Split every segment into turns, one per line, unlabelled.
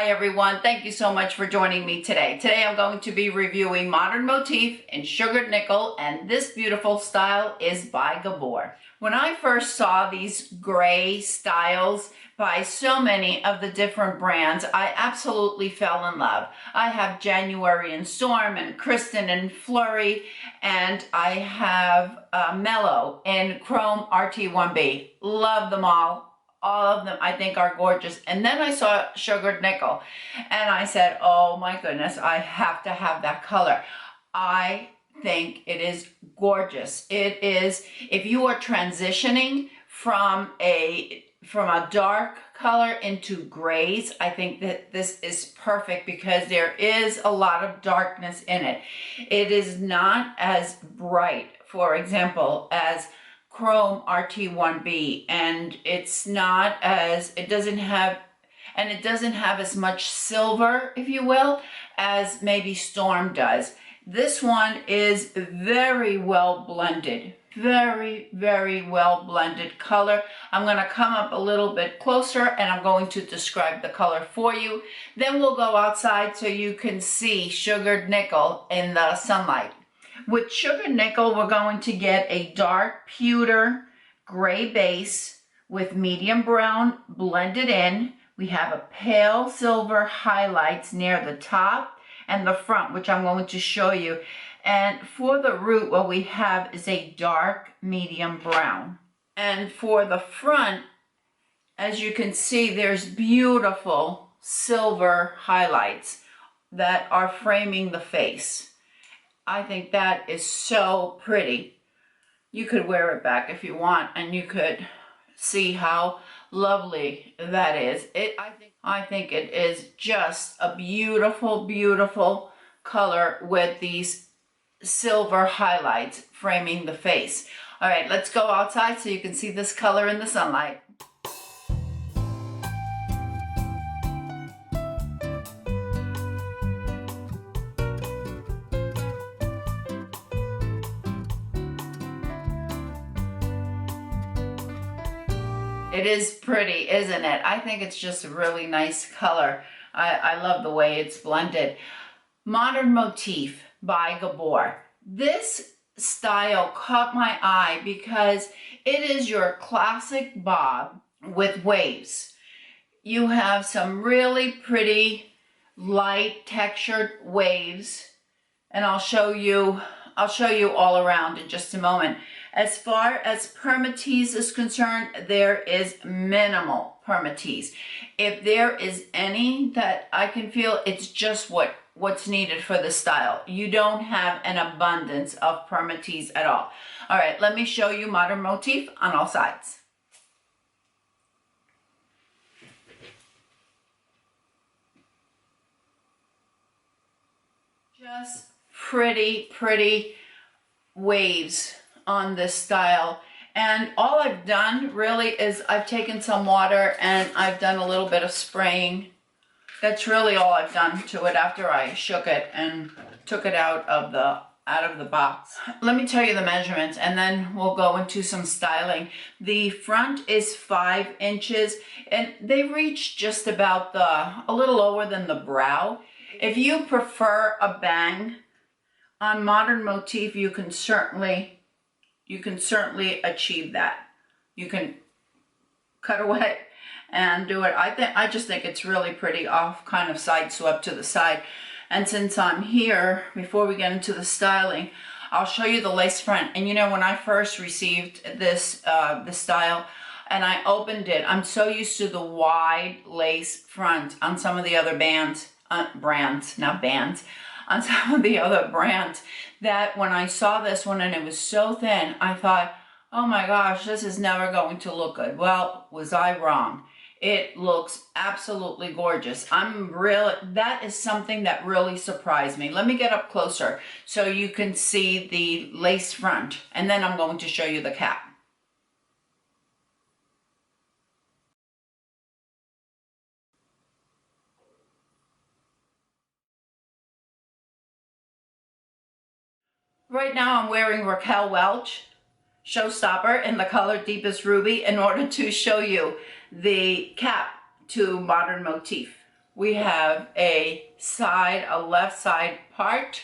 Hi everyone, thank you so much for joining me today. Today I'm going to be reviewing Modern Motif in Sugared Nickel, and this beautiful style is by Gabor. When I first saw these gray styles by so many of the different brands, I absolutely fell in love. I have January and Storm and Kristen and Flurry, and I have Mellow in Chrome RT1B. Love them all. All of them I think are gorgeous. And then I saw Sugared Nickel and I said, oh my goodness, I have to have that color. I think it is gorgeous. It is, if you are transitioning from a dark color into grays, I think that this is perfect because there is a lot of darkness in it. It is not as bright, for example, as Chrome RT1B, and it's not as, it doesn't have as much silver, if you will, as maybe Storm does. This one is very well blended, very well blended color. I'm going to come up a little bit closer and I'm going to describe the color for you. Then we'll go outside so you can see Sugared Nickel in the sunlight. With Sugared Nickel, we're going to get a dark pewter gray base with medium brown blended in. We have a pale silver highlights near the top and the front, which I'm going to show you. And for the root, what we have is a dark medium brown. And for the front, as you can see, there's beautiful silver highlights that are framing the face. I think that is so pretty. You could wear it back if you want, and you could see how lovely that is. I think it is just a beautiful color with these silver highlights framing the face. All right, let's go outside so you can see this color in the sunlight. It is pretty, isn't it? I think it's just a really nice color. I love the way it's blended. Modern Motif by Gabor. This style caught my eye because it is your classic bob with waves. You have some really pretty light textured waves, and I'll show you all around in just a moment. As far as permatease is concerned, there is minimal permatease. If there is any that I can feel, it's just what's needed for the style. You don't have an abundance of permatease at all. All right, let me show you Modern Motif on all sides. Just pretty waves on this style, and all I've done really is I've taken some water and I've done a little bit of spraying. That's really all I've done to it after I shook it and took it out of the box. Let me tell you the measurements and then we'll go into some styling. The front is 5 inches and they reach just about a little lower than the brow. If you prefer a bang on Modern Motif, you can certainly achieve that. You can cut away and do it. I just think it's really pretty off, kind of side swept to the side. And since I'm here, before we get into the styling, I'll show you the lace front. And you know, when I first received this style and I opened it, I'm so used to the wide lace front on some of the other on some of the other brands, that when I saw this one and it was so thin, I thought, oh my gosh, this is never going to look good. Well, was I wrong? It looks absolutely gorgeous. That is something that really surprised me. Let me get up closer so you can see the lace front, and then I'm going to show you the cap. Right now I'm wearing Raquel Welch Showstopper in the color Deepest Ruby in order to show you the cap to Modern Motif. we have a left side part.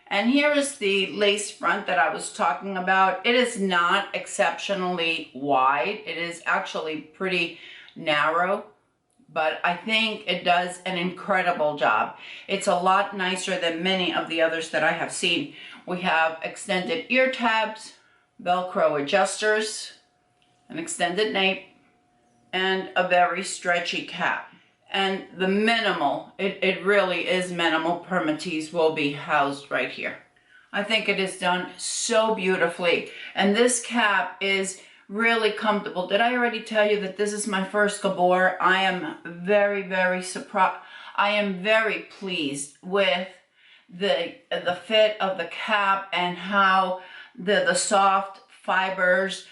And here is the lace front that I was talking about. It is not exceptionally wide. It is actually pretty narrow, but I think it does an incredible job. It's a lot nicer than many of the others that I have seen. We have extended ear tabs, Velcro adjusters, an extended nape, and a very stretchy cap. And the minimal, it really is minimal permatease will be housed right here. I think it is done so beautifully. And this cap is really comfortable. Did I already tell you that this is my first Gabor? I am very, very surprised. I am very pleased with the fit of the cap and how the soft fibers,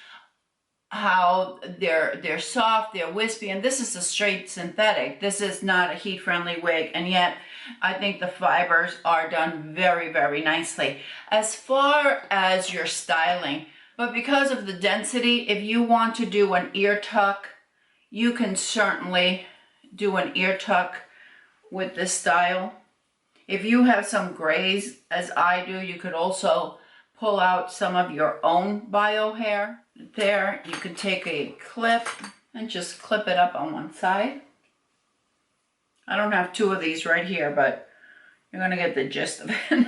how they're soft, they're wispy, and this is a straight synthetic. This is not a heat-friendly wig, and yet I think the fibers are done very, very nicely. As far as your styling, but because of the density, if you want to do an ear tuck, you can certainly do an ear tuck with this style. If you have some grays, as I do, you could also pull out some of your own bio hair. There, you can take a clip and just clip it up on one side. I don't have two of these right here, but you're gonna get the gist of it.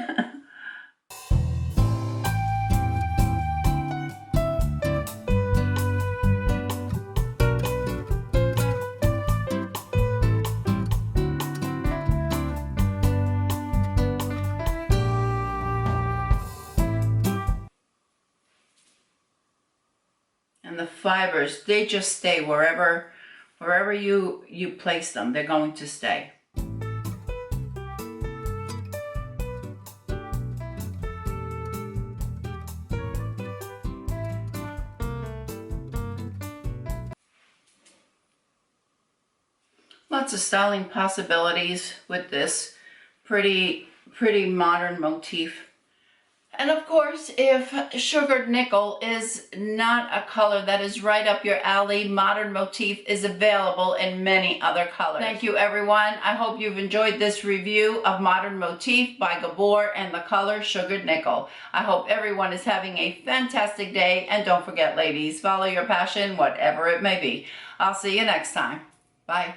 And the fibers, they just stay wherever you place them, they're going to stay. Lots of styling possibilities with this pretty modern motif. And of course, if sugared nickel is not a color that is right up your alley, Modern Motif is available in many other colors. Thank you, everyone. I hope you've enjoyed this review of Modern Motif by Gabor and the color Sugared Nickel. I hope everyone is having a fantastic day, and don't forget, ladies, follow your passion, whatever it may be. I'll see you next time. Bye.